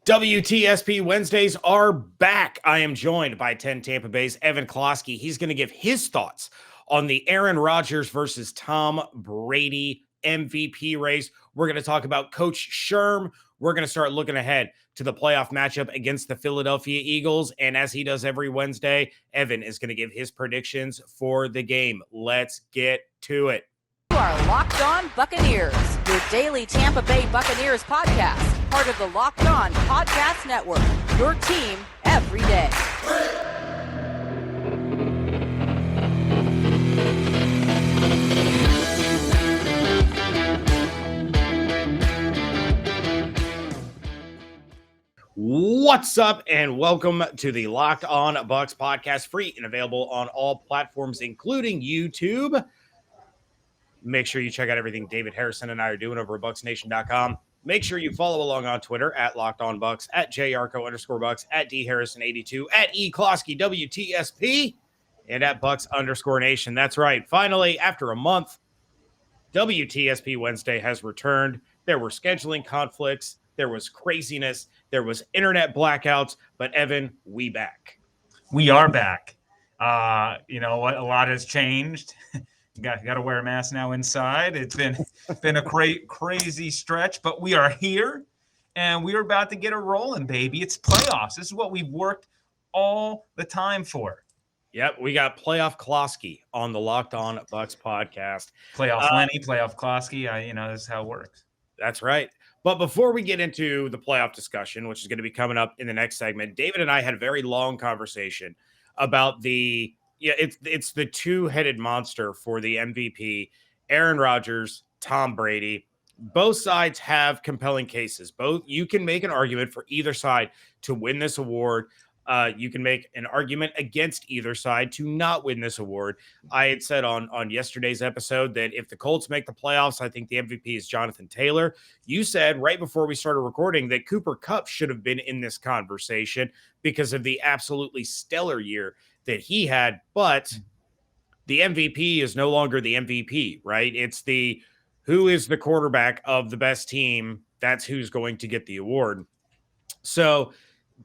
WTSP Wednesdays are back. I am joined by 10 Tampa Bay's Evan Klosky. He's going to give his thoughts on the Aaron Rodgers versus Tom Brady MVP race. We're going to talk about Coach Sherm. We're going to start looking ahead to the playoff matchup against the Philadelphia Eagles. And as he does every Wednesday, Evan is going to give his predictions for the game. Let's get to it. You are Locked On Buccaneers, your daily Tampa Bay Buccaneers podcast, part of the Locked On Podcast Network, your team every day. What's up, and welcome to the Locked On Bucs podcast, free and available on all platforms, including YouTube. Make sure you check out everything David Harrison and I are doing over at BucsNation.com. Make sure you follow along on Twitter at Locked On Bucs, at JArco_Bucs, at DHarrison82, at eKlosky WTSP, and at Bucs_Nation. That's right. Finally, after a month, WTSP Wednesday has returned. There were scheduling conflicts. There was craziness. There was internet blackouts. But Evan, we back. We are back. You know what? A lot has changed. You got to wear a mask now inside. It's been a crazy stretch, but we are here, and we are about to get a rolling, baby. It's playoffs. This is what we've worked all the time for. Yep, we got Playoff Klosky on the Locked On Bucs podcast. Playoff Lenny, Playoff Klosky. This is how it works. That's right. But before we get into the playoff discussion, which is going to be coming up in the next segment, David and I had a very long conversation about it's the two-headed monster for the MVP, Aaron Rodgers, Tom Brady. Both sides have compelling cases. You can make an argument for either side to win this award. You can make an argument against either side to not win this award. I had said on yesterday's episode that if the Colts make the playoffs, I think the MVP is Jonathan Taylor. You said right before we started recording that Cooper Kupp should have been in this conversation because of the absolutely stellar year that he had, but the MVP is no longer the MVP, right? It's who is the quarterback of the best team. That's who's going to get the award. So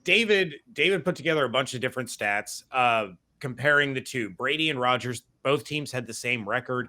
David put together a bunch of different stats comparing the two. Brady and Rodgers, both teams had the same record.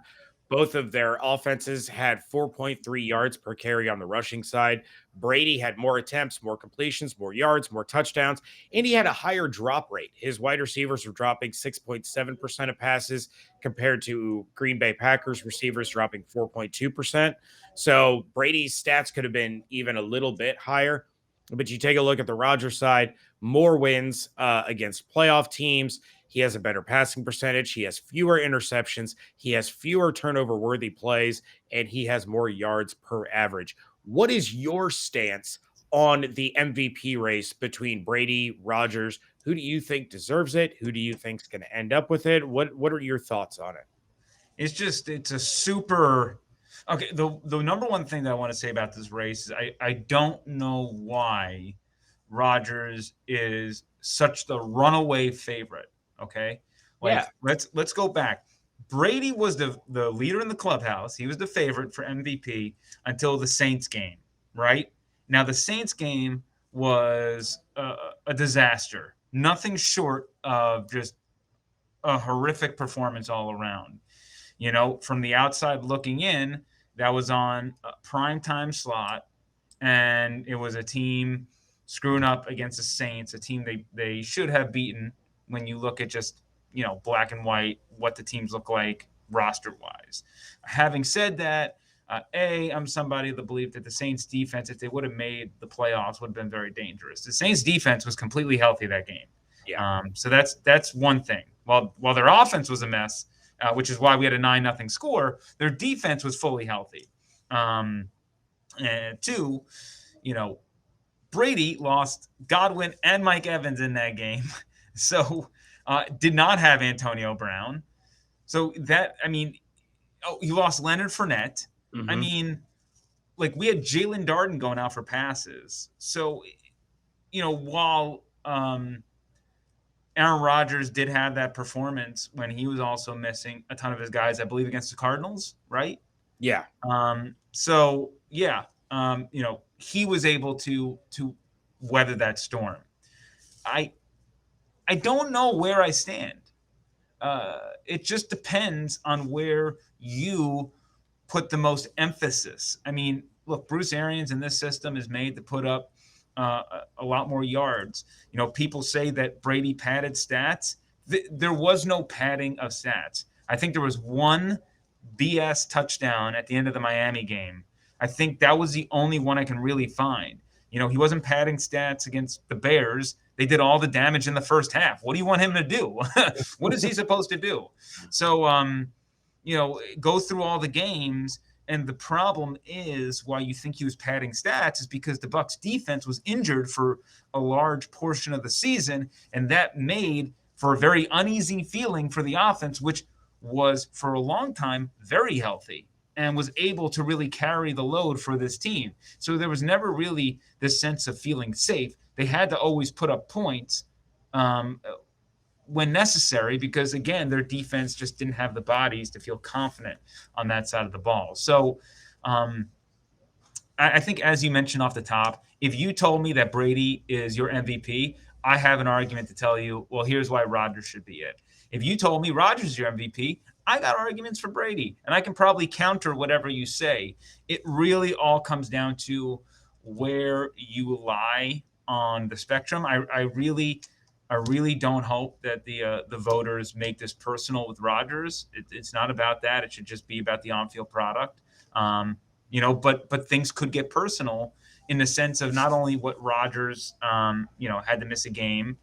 Both of their offenses had 4.3 yards per carry on the rushing side. Brady had more attempts, more completions, more yards, more touchdowns, and he had a higher drop rate. His wide receivers were dropping 6.7% of passes compared to Green Bay Packers receivers dropping 4.2%. So Brady's stats could have been even a little bit higher. But you take a look at the Rodgers side, more wins against playoff teams. He has a better passing percentage. He has fewer interceptions. He has fewer turnover-worthy plays, and he has more yards per average. What is your stance on the MVP race between Brady, Rodgers? Who do you think deserves it? Who do you think is going to end up with it? What are your thoughts on it? It's a super – okay, the number one thing that I want to say about this race is I don't know why Rodgers is such the runaway favorite. Okay. Let's go back. Brady was the leader in the clubhouse. He was the favorite for MVP until the Saints game, right? Now the Saints game was a disaster. Nothing short of just a horrific performance all around. You know, from the outside looking in, that was on a primetime slot, and it was a team screwing up against the Saints, a team they should have beaten. When you look at just, black and white, what the teams look like roster-wise. Having said that, I'm somebody that believed that the Saints defense, if they would have made the playoffs, would have been very dangerous. The Saints defense was completely healthy that game. Yeah. So that's one thing. While their offense was a mess, which is why we had a 9-0 score, their defense was fully healthy. And two, Brady lost Godwin and Mike Evans in that game. So did not have Antonio Brown. So you lost Leonard Fournette. Mm-hmm. We had Jalen Darden going out for passes. So, while Aaron Rodgers did have that performance when he was also missing a ton of his guys, I believe, against the Cardinals, right? Yeah. He was able to weather that storm. I don't know where I stand. It just depends on where you put the most emphasis. I mean, look, Bruce Arians in this system is made to put up a lot more yards. People say that Brady padded stats. There was no padding of stats. I think there was one BS touchdown at the end of the Miami game. I think that was the only one I can really find. He wasn't padding stats against the Bears. They did all the damage in the first half. What do you want him to do? What is he supposed to do? So, go through all the games. And the problem is why you think he was padding stats is because the Bucs defense was injured for a large portion of the season. And that made for a very uneasy feeling for the offense, which was for a long time very healthy and was able to really carry the load for this team. So there was never really this sense of feeling safe. They had to always put up points when necessary because, again, their defense just didn't have the bodies to feel confident on that side of the ball. So I think, as you mentioned off the top, if you told me that Brady is your MVP, I have an argument to tell you, well, here's why Rodgers should be it. If you told me Rodgers is your MVP, I got arguments for Brady, and I can probably counter whatever you say. It really all comes down to where you lie on the spectrum. I really don't hope that the voters make this personal with Rodgers. It's not about that. It should just be about the on-field product. But things could get personal in the sense of not only what Rodgers, had to miss a game,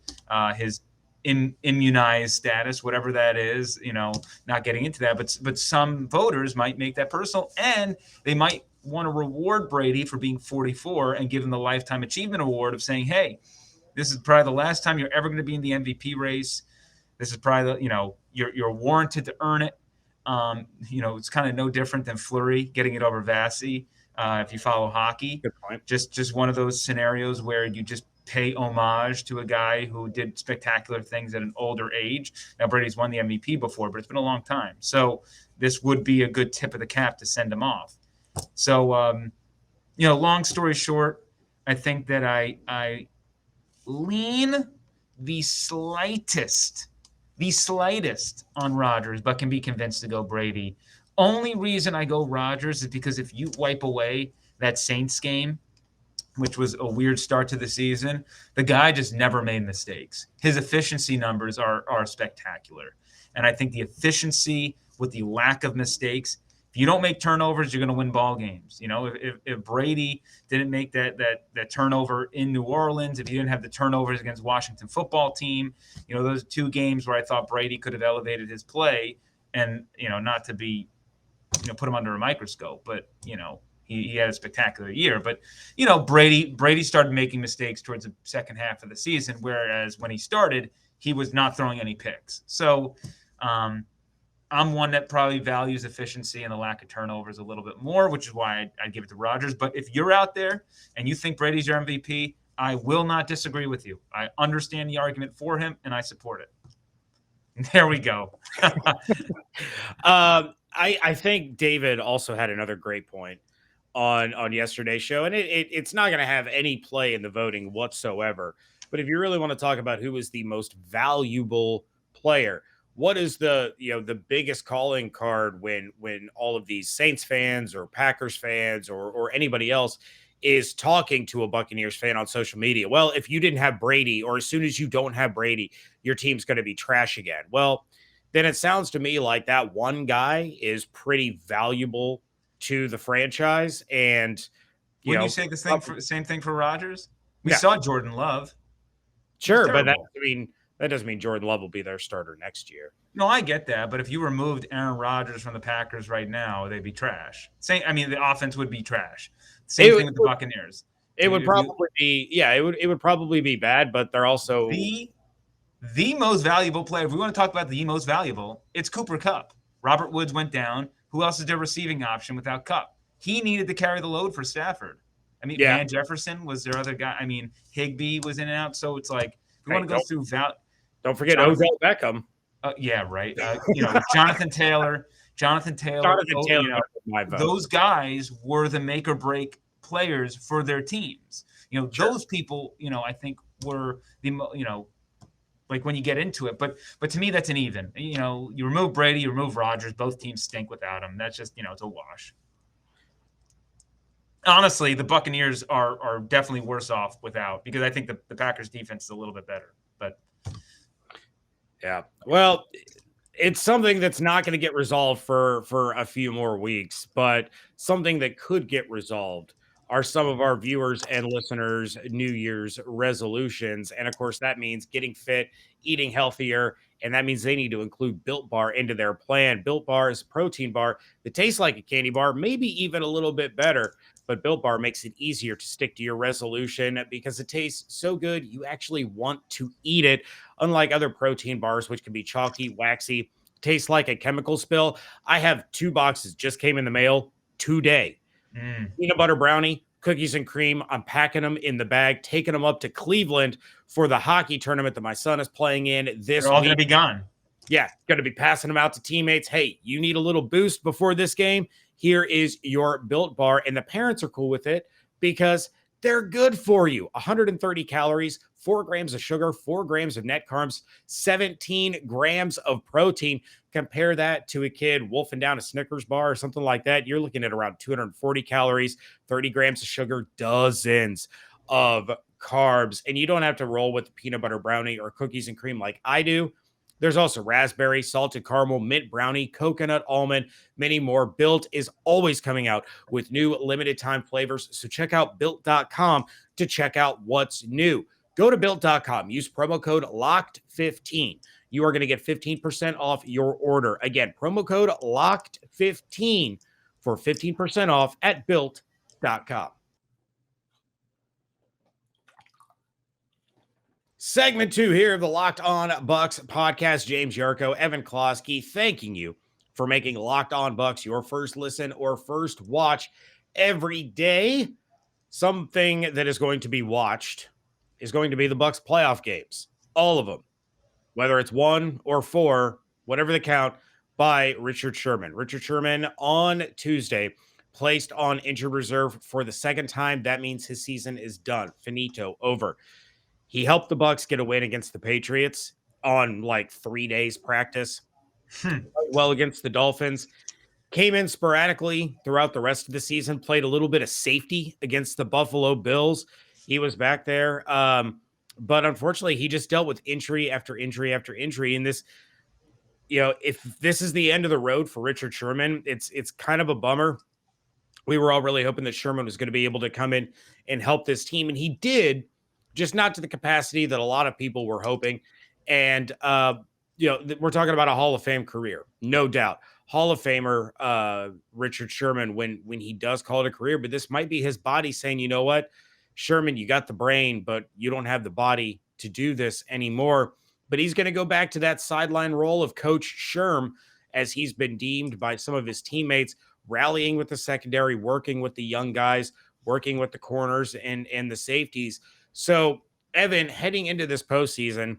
his immunized status, whatever that is, not getting into that, but some voters might make that personal, and they might want to reward Brady for being 44 and give him the Lifetime Achievement Award of saying, hey, this is probably the last time you're ever going to be in the MVP race. This is probably you're warranted to earn it. It's kind of no different than Fleury getting it over Vassie. If you follow hockey, Good point. Just one of those scenarios where you just pay homage to a guy who did spectacular things at an older age. Now Brady's won the MVP before, but it's been a long time. So this would be a good tip of the cap to send him off. So, long story short, I think that I lean the slightest on Rodgers, but can be convinced to go Brady. Only reason I go Rodgers is because if you wipe away that Saints game, which was a weird start to the season, the guy just never made mistakes. His efficiency numbers are spectacular. And I think the efficiency with the lack of mistakes, if you don't make turnovers, you're going to win ball games. If Brady didn't make that turnover in New Orleans, if he didn't have the turnovers against Washington football team, those are two games where I thought Brady could have elevated his play and, not to be, put him under a microscope, but, he had a spectacular year. But, Brady started making mistakes towards the second half of the season, whereas when he started, he was not throwing any picks. So I'm one that probably values efficiency and the lack of turnovers a little bit more, which is why I'd give it to Rodgers. But if you're out there and you think Brady's your MVP, I will not disagree with you. I understand the argument for him, and I support it. There we go. I think David also had another great point on yesterday's show, and it's not going to have any play in the voting whatsoever. But if you really want to talk about who is the most valuable player, what is the biggest calling card when all of these Saints fans or Packers fans or anybody else is talking to a Buccaneers fan on social media? Well, if you didn't have Brady, or as soon as you don't have Brady, your team's going to be trash again. Well, then it sounds to me like that one guy is pretty valuable to the franchise. And Wouldn't you say the same thing for Rodgers? We Yeah. saw Jordan Love. Sure, but Terrible. that doesn't mean Jordan Love will be their starter next year. No, I get that, but if you removed Aaron Rodgers from the Packers right now, they'd be trash. The offense would be trash. Same thing with the Buccaneers. It would probably be, it would probably be bad, but they're also the most valuable player. If we want to talk about the most valuable, it's Cooper Kupp. Robert Woods went down. Who else is their receiving option without Kupp? He needed to carry the load for Stafford. Van Jefferson was their other guy. Higbee was in and out. So it's like, if we want to go through don't forget Odell Beckham. Yeah, right. Jonathan Taylor. My vote. Those guys were the make or break players for their teams. Sure. Those people, I think were like when you get into it. But to me, that's an even. You remove Brady, you remove Rodgers. Both teams stink without him. That's just it's a wash. Honestly, the Buccaneers are definitely worse off without, because I think the Packers defense is a little bit better. But yeah, well, it's something that's not going to get resolved for a few more weeks, but something that could get resolved are some of our viewers and listeners' New Year's resolutions. And of course, that means getting fit, eating healthier, and that means they need to include Built Bar into their plan. Built Bar is a protein bar that tastes like a candy bar, maybe even a little bit better. But Built Bar makes it easier to stick to your resolution because it tastes so good, you actually want to eat it. Unlike other protein bars, which can be chalky, waxy, taste like a chemical spill. I have 2 boxes just came in the mail today. Peanut butter brownie, cookies and cream. I'm packing them in the bag, taking them up to Cleveland for the hockey tournament that my son is playing in this they're all week. going to be gone. Yeah, going to be passing them out to teammates. Hey, you need a little boost before this game? Here is your Built Bar. And the parents are cool with it because they're good for you. 130 calories, 4 grams of sugar, 4 grams of net carbs, 17 grams of protein. Compare that to a kid wolfing down a Snickers bar or something like that. You're looking at around 240 calories, 30 grams of sugar, dozens of carbs. And you don't have to roll with the peanut butter brownie or cookies and cream like I do. There's also raspberry, salted caramel, mint brownie, coconut almond, many more. Built is always coming out with new limited time flavors. So check out built.com to check out what's new. Go to built.com. Use promo code LOCKED15. You are going to get 15% off your order. Again, promo code LOCKED15 for 15% off at built.com. Segment 2 here of the Locked On Bucks podcast. James Yarko, Evan Klosky, thanking you for making Locked On Bucks your first listen or first watch every day. Something that is going to be watched is going to be the Bucks playoff games. All of them, whether it's 1 or 4, whatever the count, by Richard Sherman. Richard Sherman on Tuesday placed on injured reserve for the second time. That means his season is done. Finito, over. He helped the Bucks get a win against the Patriots on like 3 days practice. Well, against the Dolphins. Came in sporadically throughout the rest of the season, played a little bit of safety against the Buffalo Bills. He was back there. But unfortunately, he just dealt with injury after injury after injury. And this, if this is the end of the road for Richard Sherman, it's kind of a bummer. We were all really hoping that Sherman was going to be able to come in and help this team. And he did, just not to the capacity that a lot of people were hoping. And, we're talking about a Hall of Fame career, no doubt. Hall of Famer Richard Sherman when he does call it a career, but this might be his body saying, you know what, Sherman, you got the brain, but you don't have the body to do this anymore. But he's going to go back to that sideline role of Coach Sherm, as he's been deemed by some of his teammates, rallying with the secondary, working with the young guys, working with the corners and the safeties. So, Evan, heading into this postseason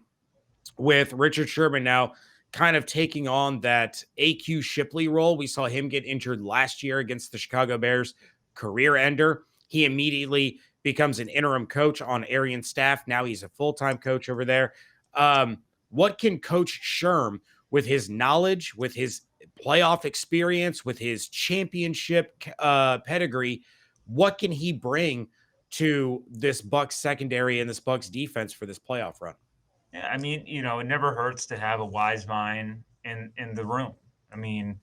with Richard Sherman now kind of taking on that AQ Shipley role. We saw him get injured last year against the Chicago Bears, career ender. He immediately becomes an interim coach on Arians' staff. Now he's a full-time coach over there. What can Coach Sherm, with his knowledge, with his playoff experience, with his championship pedigree, what can he bring to this Bucks secondary and this Bucks defense for this playoff run? Yeah, I mean, it never hurts to have a wise mind in the room. I mean,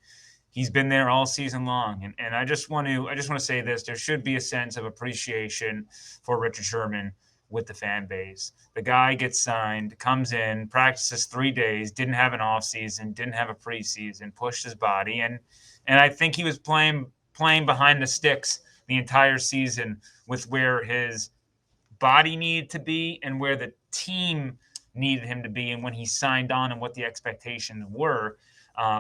he's been there all season long, and I just want to say this: there should be a sense of appreciation for Richard Sherman with the fan base. The guy gets signed, comes in, practices 3 days, didn't have an off season, didn't have a preseason, pushed his body, and I think he was playing behind the sticks the entire season with where his body needed to be and where the team needed him to be, and when he signed on and what the expectations were.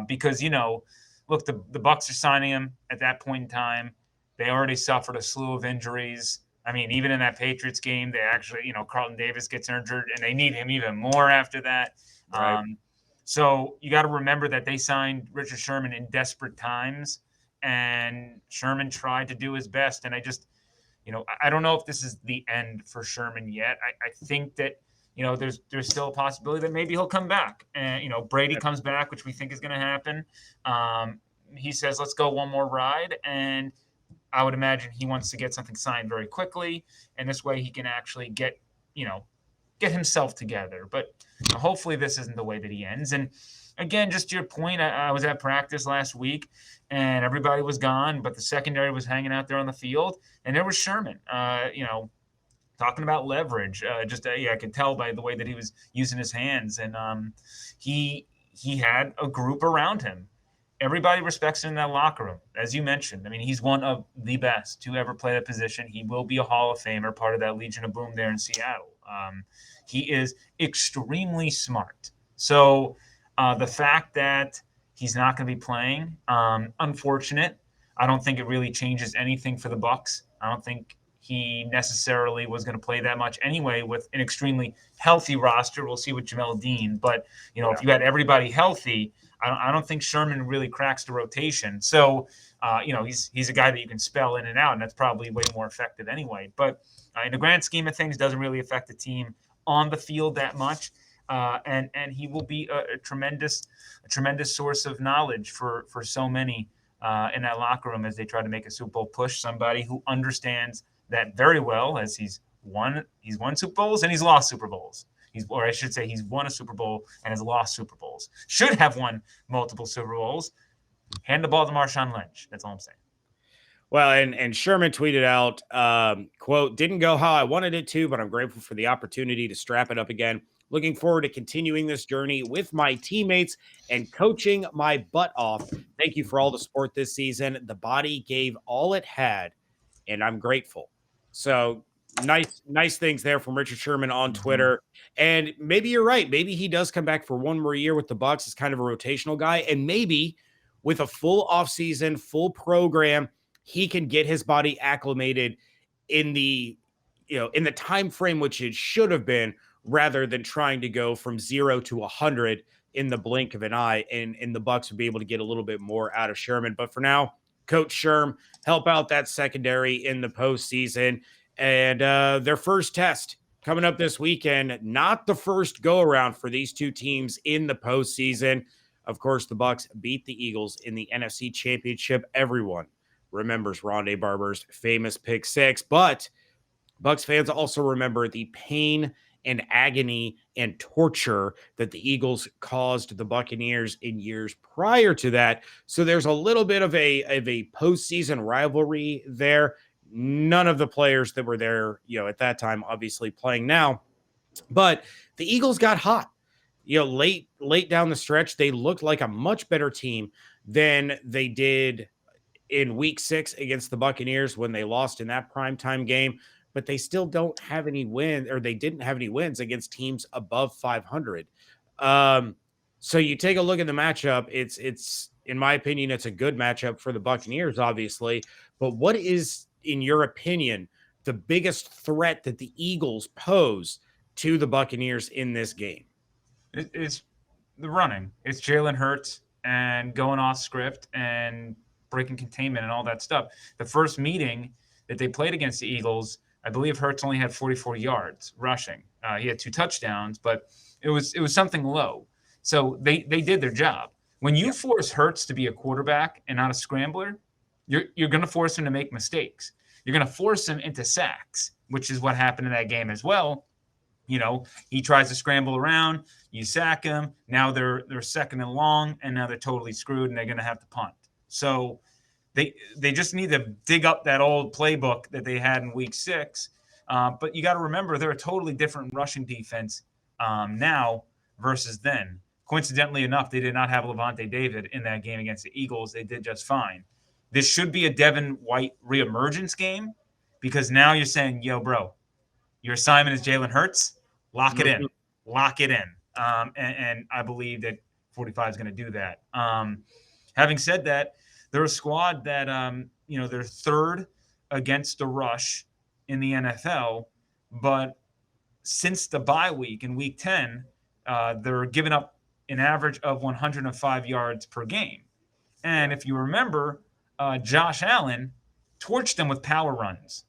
Because, look, the Bucks are signing him at that point in time. They already suffered a slew of injuries. I mean, even in that Patriots game, they actually, Carlton Davis gets injured, and they need him even more after that. Right. So you got to remember that they signed Richard Sherman in desperate times, and Sherman tried to do his best. And I don't know if this is the end for Sherman yet. I think that, there's still a possibility that maybe he'll come back. And, Brady comes back, which we think is going to happen. He says, let's go one more ride. And I would imagine he wants to get something signed very quickly. And this way he can actually get himself together. But hopefully this isn't the way that he ends. And again, just to your point, I was at practice last week and everybody was gone, but the secondary was hanging out there on the field. And there was Sherman, talking about leverage. I could tell by the way that he was using his hands. And he had a group around him. Everybody respects him in that locker room, as you mentioned. I mean, he's one of the best to ever play that position. He will be a Hall of Famer, part of that Legion of Boom there in Seattle. He is extremely smart. So the fact that he's not going to be playing, unfortunate. I don't think it really changes anything for the Bucs. I don't think he necessarily was going to play that much anyway with an extremely healthy roster. We'll see with Jamel Dean. But, if you had everybody healthy, I don't think Sherman really cracks the rotation. So, he's a guy that you can spell in and out, and that's probably way more effective anyway. But in the grand scheme of things, doesn't really affect the team on the field that much. And he will be a tremendous source of knowledge for so many in that locker room as they try to make a Super Bowl push. Somebody who understands that very well, as he's won Super Bowls and he's lost Super Bowls. He's won a Super Bowl and has lost Super Bowls. Should have won multiple Super Bowls. Hand the ball to Marshawn Lynch. That's all I'm saying. Well, and Sherman tweeted out, quote, "Didn't go how I wanted it to, but I'm grateful for the opportunity to strap it up again. Looking forward to continuing this journey with my teammates and coaching my butt off. Thank you for all the support this season. The body gave all it had, and I'm grateful." So nice things there from Richard Sherman on Twitter. And maybe you're right. Maybe he does come back for one more year with the Bucs as kind of a rotational guy. And maybe with a full offseason, full program, he can get his body acclimated in the time frame which it should have been, rather than trying to go from 0 to 100 in the blink of an eye. And the Bucs would be able to get a little bit more out of Sherman. But for now, Coach Sherm, help out that secondary in the postseason. And their first test coming up this weekend, not the first go around for these two teams in the postseason. Of course, the Bucs beat the Eagles in the NFC Championship. Everyone remembers Rondé Barber's famous pick six, but Bucs fans also remember the pain and agony and torture that the Eagles caused the Buccaneers in years prior to that. So there's a little bit of a postseason rivalry there. None of the players that were there, at that time, obviously playing now, but the Eagles got hot. Late down the stretch, they looked like a much better team than they did in week 6 against the Buccaneers when they lost in that primetime game. But they still don't have any wins, or they didn't have any wins against teams above 500. So you take a look at the matchup. It's in my opinion, it's a good matchup for the Buccaneers, obviously. But what is, in your opinion, the biggest threat that the Eagles pose to the Buccaneers in this game? It's the running. It's Jalen Hurts and going off script and breaking containment and all that stuff. The first meeting that they played against the Eagles, I believe Hurts only had 44 yards rushing. He had 2 touchdowns, but it was something low. So they did their job. When you force Hurts to be a quarterback and not a scrambler, you're going to force him to make mistakes. You're going to force him into sacks, which is what happened in that game as well. He tries to scramble around, you sack him. Now they're second and long, and now they're totally screwed, and they're going to have to punt. So they just need to dig up that old playbook that they had in week 6. But you got to remember, they're a totally different rushing defense now versus then. Coincidentally enough, they did not have Levante David in that game against the Eagles. They did just fine. This should be a Devin White reemergence game, because now you're saying, yo, bro, your assignment is Jalen Hurts. Lock it in. Lock it in. And I believe that 45 is going to do that. Having said that, they're a squad that, they're third against the rush in the NFL. But since the bye week in week 10, they're giving up an average of 105 yards per game. And if you remember, Josh Allen torched them with power runs.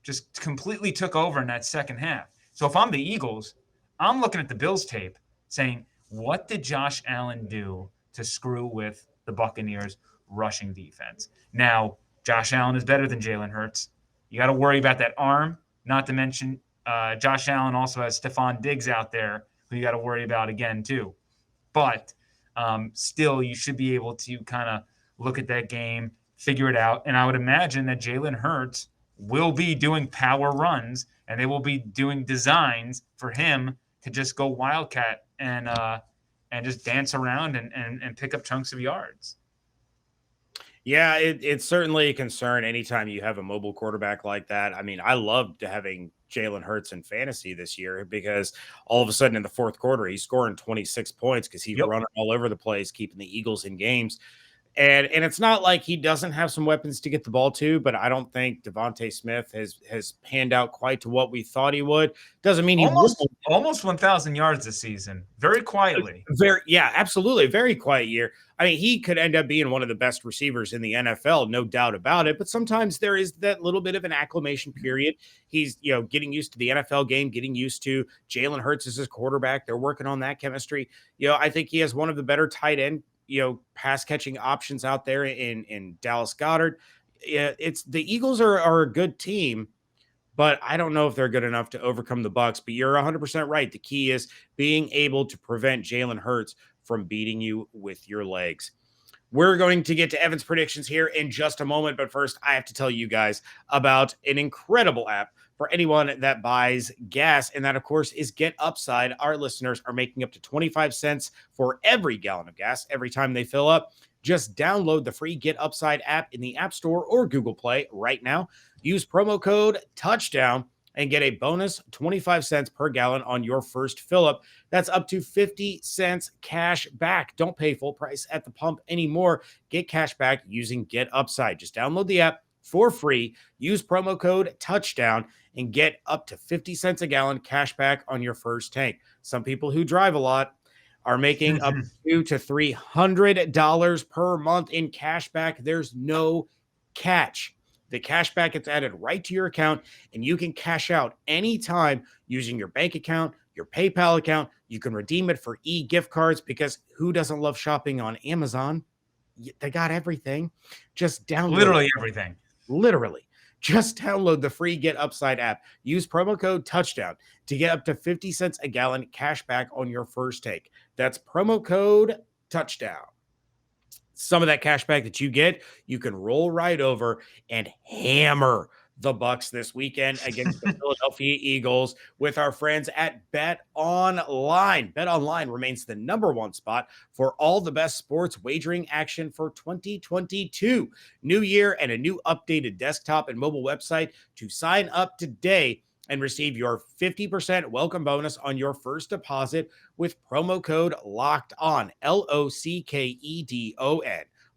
just completely took over in that second half. So if I'm the Eagles, I'm looking at the Bills tape saying, what did Josh Allen do to screw with the Buccaneers rushing defense? Now, Josh Allen is better than Jalen Hurts. You got to worry about that arm, not to mention Josh Allen also has Stephon Diggs out there who you got to worry about again too. But still, you should be able to kind of look at that game, figure it out. And I would imagine that Jalen Hurts will be doing power runs and they will be doing designs for him to just go wildcat and just dance around and pick up chunks of yards. Yeah, it's certainly a concern anytime you have a mobile quarterback like that. I mean, I loved having Jalen Hurts in fantasy this year because all of a sudden in the fourth quarter, he's scoring 26 points because he's running all over the place, keeping the Eagles in games. And it's not like he doesn't have some weapons to get the ball to, but I don't think Devontae Smith has panned out quite to what we thought he would. Doesn't mean he almost 1,000 yards this season, very quietly. Absolutely, very quiet year. I mean, he could end up being one of the best receivers in the NFL, no doubt about it. But sometimes there is that little bit of an acclimation period. He's getting used to the NFL game, getting used to Jalen Hurts as his quarterback. They're working on that chemistry. I think he has one of the better tight end pass catching options out there in Dallas Goedert. It's the Eagles are a good team, but I don't know if they're good enough to overcome the Bucs. But you're 100% right. The key is being able to prevent Jalen Hurts from beating you with your legs. We're going to get to Evan's predictions here in just a moment, but first I have to tell you guys about an incredible app for anyone that buys gas, and that, of course, is Get Upside. Our listeners are making up to 25 cents for every gallon of gas every time they fill up. Just download the free Get Upside app in the App Store or Google Play right now. Use promo code TOUCHDOWN and get a bonus 25 cents per gallon on your first fill up. That's up to 50 cents cash back. Don't pay full price at the pump anymore. Get cash back using Get Upside. Just download the app for free. Use promo code TOUCHDOWN and get up to 50 cents a gallon cash back on your first tank. Some people who drive a lot are making up $200 to $300 per month in cash back. There's no catch. The cash back gets added right to your account, and you can cash out anytime using your bank account, your PayPal account. You can redeem it for e-gift cards because who doesn't love shopping on Amazon? They got everything. Just download literally everything. Literally. Just download the free Get Upside app. Use promo code TOUCHDOWN to get up to 50 cents a gallon cash back on your first take. That's promo code TOUCHDOWN. Some of that cash back that you get, you can roll right over and hammer the Bucs this weekend against the Philadelphia Eagles with our friends at Bet Online. Bet Online remains the number one spot for all the best sports wagering action for 2022. New year and a new updated desktop and mobile website to sign up today and receive your 50% welcome bonus on your first deposit with promo code LOCKED ON, LOCKEDON.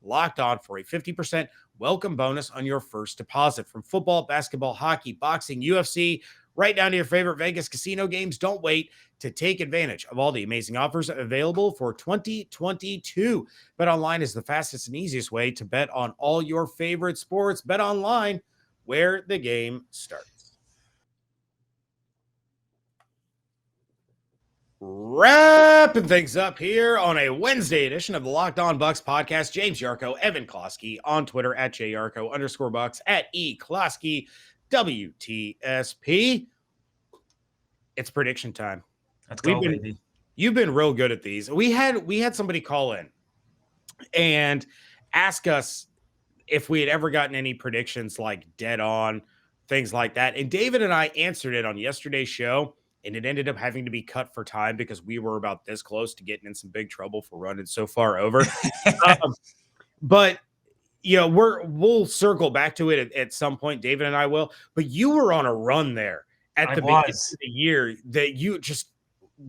Locked On for a 50% welcome bonus on your first deposit. From football, basketball, hockey, boxing, UFC, right down to your favorite Vegas casino games. Don't wait to take advantage of all the amazing offers available for 2022. Bet Online is the fastest and easiest way to bet on all your favorite sports. Bet Online, where the game starts. Wrapping things up here on a Wednesday edition of the Locked On Bucs podcast. James Yarcho, Evan Klosky on Twitter at JYarcho_Bucs at E Klosky WTSP. It's prediction time. Let's go, baby. You've been real good at these. We had somebody call in and ask us if we had ever gotten any predictions like dead on, things like that. And David and I answered it on yesterday's show. And it ended up having to be cut for time because we were about this close to getting in some big trouble for running so far over. But we'll circle back to it at some point. David and I will. But you were on a run there at the beginning of the year that you just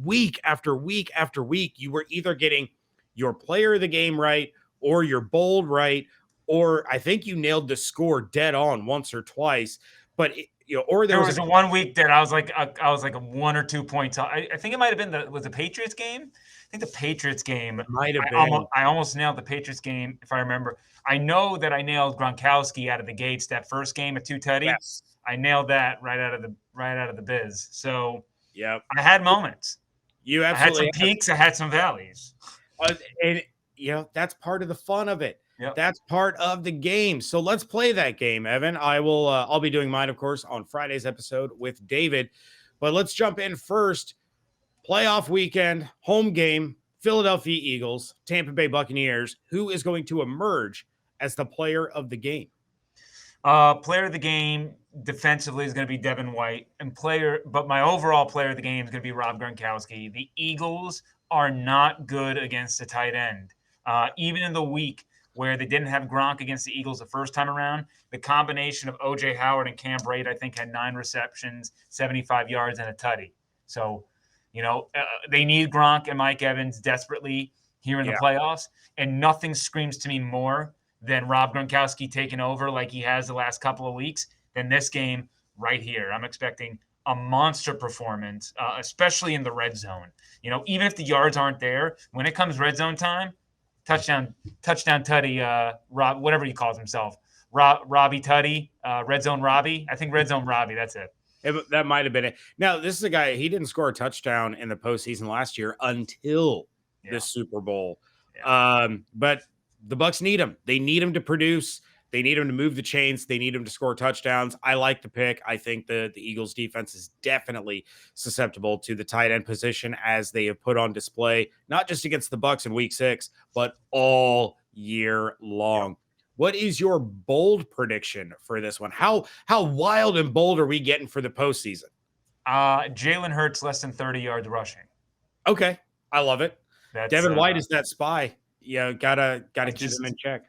week after week after week, you were either getting your player of the game right or your bold right, or I think you nailed the score dead on once or twice. but or There was a 1 week that I was like a 1 or 2 points. I think it might have been the Patriots game. I think the Patriots game might have been. I almost nailed the Patriots game if I remember. I know that I nailed Gronkowski out of the gates that first game at 2 tutty. Yes. I nailed that right out of the biz. So yeah, I had moments. You I absolutely had some peaks. I had some valleys. And that's part of the fun of it. Yep. That's part of the game. So let's play that game, Evan. I'll be doing mine, of course, on Friday's episode with David. But let's jump in first. Playoff weekend, home game, Philadelphia Eagles, Tampa Bay Buccaneers. Who is going to emerge as the player of the game? Player of the game defensively is going to be Devin White, but my overall player of the game is going to be Rob Gronkowski. The Eagles are not good against the tight end. Even in the week where they didn't have Gronk against the Eagles the first time around, the combination of O.J. Howard and Cam Brate, I think, had 9 receptions, 75 yards, and a tutty. So, they need Gronk and Mike Evans desperately here in the playoffs, and nothing screams to me more than Rob Gronkowski taking over like he has the last couple of weeks than this game right here. I'm expecting a monster performance, especially in the red zone. Even if the yards aren't there, when it comes red zone time, touchdown tutty, Rob, whatever he calls himself, Robbie Tutty, red zone Robbie. I think red zone Robbie. That's it. That might have been it. Now, this is a guy, he didn't score a touchdown in the postseason last year until the Super Bowl. Yeah. But the Bucs need him. They need him to produce. They need him to move the chains. They need him to score touchdowns. I like the pick. I think the Eagles defense is definitely susceptible to the tight end position as they have put on display, not just against the Bucs in week 6, but all year long. Yep. What is your bold prediction for this one? How wild and bold are we getting for the postseason? Jalen Hurts less than 30 yards rushing. Okay. I love it. Devin White is that spy. Yeah, gotta keep him in check.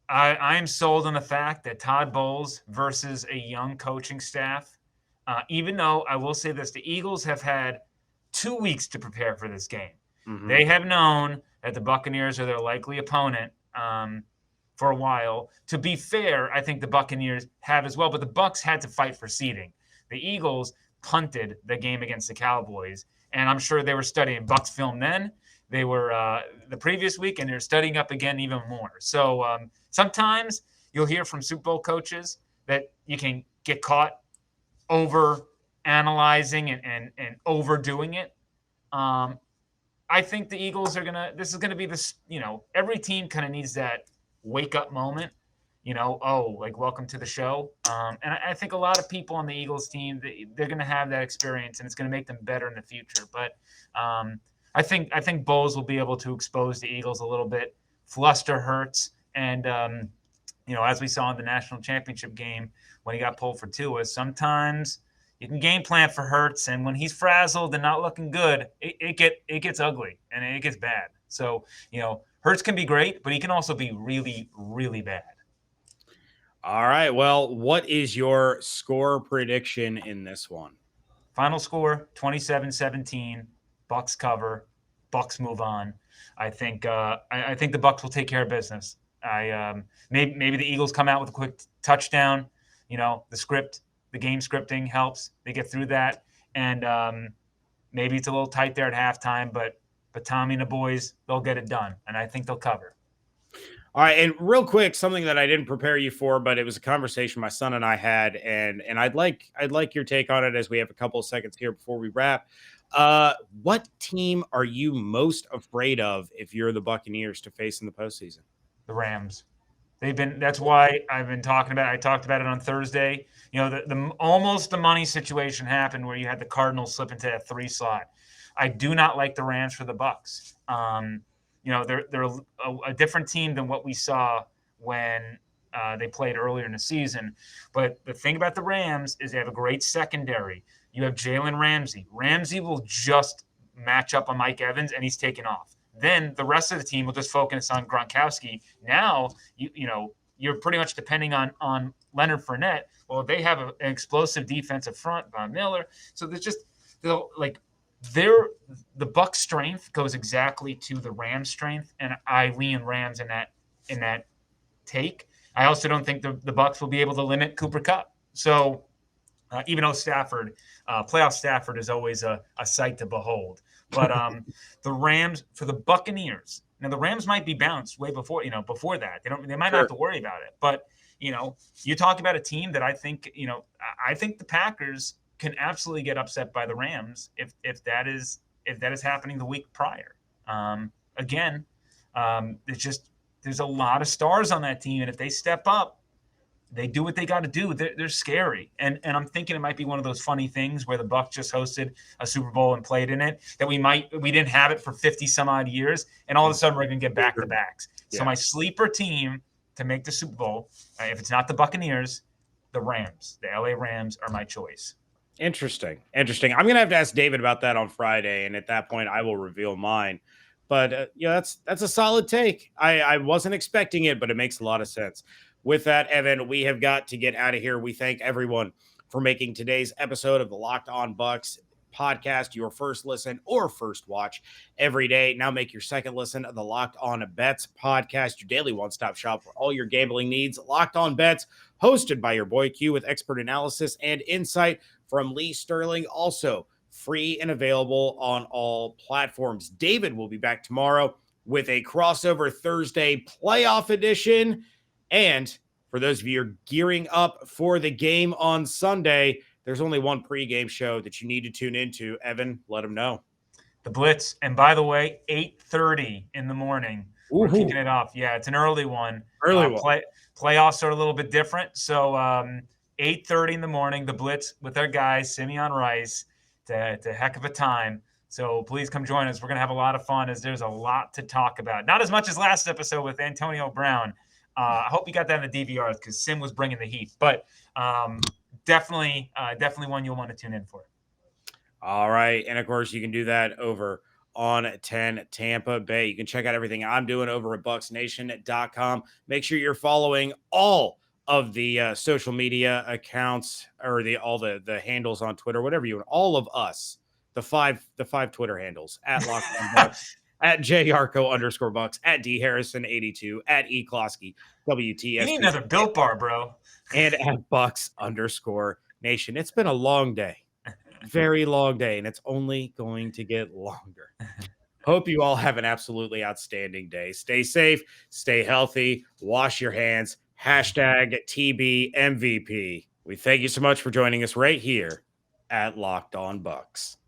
I am sold on the fact that Todd Bowles versus a young coaching staff, even though I will say this, the Eagles have had 2 weeks to prepare for this game. Mm-hmm. They have known that the Buccaneers are their likely opponent for a while. To be fair, I think the Buccaneers have as well, but the Bucs had to fight for seeding. The Eagles punted the game against the Cowboys, and I'm sure they were studying Bucs film then. They were the previous week, and they're studying up again even more. So sometimes you'll hear from Super Bowl coaches that you can get caught over analyzing and overdoing it. I think the Eagles are this is gonna be this, every team kind of needs that wake up moment, like welcome to the show. And I think a lot of people on the Eagles team, they're gonna have that experience, and it's gonna make them better in the future. But I think Bowles will be able to expose the Eagles a little bit, fluster Hurts, and as we saw in the national championship game when he got pulled for Tua, sometimes you can game plan for Hurts, and when he's frazzled and not looking good, it gets ugly and it gets bad. So Hurts can be great, but he can also be really, really bad. All right. Well, what is your score prediction in this one? Final score 27-17. Bucs cover. Bucs move on. I think the Bucs will take care of business. Maybe the Eagles come out with a quick touchdown. The game scripting helps. They get through that, and maybe it's a little tight there at halftime. But Tommy and the boys, they'll get it done, and I think they'll cover. All right, and real quick, something that I didn't prepare you for, but it was a conversation my son and I had, and I'd like your take on it as we have a couple of seconds here before we wrap. What team are you most afraid of if you're the Buccaneers to face in the postseason? The Rams. That's why I've been talking about it. I talked about it on Thursday. The almost the money situation happened where you had the Cardinals slip into that 3 slot. I do not like the Rams for the Bucs. They're a different team than what we saw when they played earlier in the season. But the thing about the Rams is they have a great secondary. You have Jalen Ramsey. Ramsey will just match up on Mike Evans, and he's taken off. Then the rest of the team will just focus on Gronkowski. Now, you're pretty much depending on Leonard Fournette. Well, they have an explosive defensive front, Von Miller. So the Bucs' strength goes exactly to the Rams' strength, and I lean Rams in that take. I also don't think the Bucs will be able to limit Cooper Kupp. So even though playoff Stafford is always a sight to behold. But the Rams, for the Buccaneers, now the Rams might be bounced way before that. They might not have to worry about it. But you talk about a team that I think the Packers can absolutely get upset by the Rams if that is happening the week prior. There's a lot of stars on that team, and if they step up, they do what they got to do. They're scary, and I'm thinking it might be one of those funny things where the Bucs just hosted a Super Bowl and played in it that we didn't have it for 50 some odd years, and all of a sudden we're gonna get back to backs. Yeah. So my sleeper team to make the Super Bowl, if it's not the Buccaneers, the Rams, the LA Rams are my choice. Interesting. I'm going to have to ask David about that on Friday, and at that point, I will reveal mine. But that's a solid take. I wasn't expecting it, but it makes a lot of sense. With that, Evan, we have got to get out of here. We thank everyone for making today's episode of the Locked On Bucs podcast your first listen or first watch every day. Now make your second listen of the Locked On Bets podcast, your daily one-stop shop for all your gambling needs. Locked On Bets, hosted by your boy Q, with expert analysis and insight from Lee Sterling. Also free and available on all platforms. David will be back tomorrow with a crossover Thursday playoff edition. And for those of you who are gearing up for the game on Sunday, there's only one pregame show that you need to tune into. Evan, let them know. The Blitz. And by the way, 8:30 in the morning. We're kicking it off. Yeah, it's an early one. Playoffs are a little bit different. So 8:30 in the morning, the Blitz with our guys, Simeon Rice. It's a heck of a time. So please come join us. We're going to have a lot of fun as there's a lot to talk about. Not as much as last episode with Antonio Brown. I hope you got that in the DVRs because Sim was bringing the heat. But definitely one you'll want to tune in for. All right. And, of course, you can do that over on 10 Tampa Bay. You can check out everything I'm doing over at BucsNation.com. Make sure you're following all of the social media accounts or all the handles on Twitter, whatever you want. All of us, the five Twitter handles at Locked On Bucs. At JArco_Bucs, at DHarrison82, at eCloskey, WTS. You need another Built Bar, bro. And at Bucs_Nation. It's been a long day, very long day, and it's only going to get longer. Hope you all have an absolutely outstanding day. Stay safe, stay healthy, wash your hands, #TBMVP. We thank you so much for joining us right here at Locked On Bucs.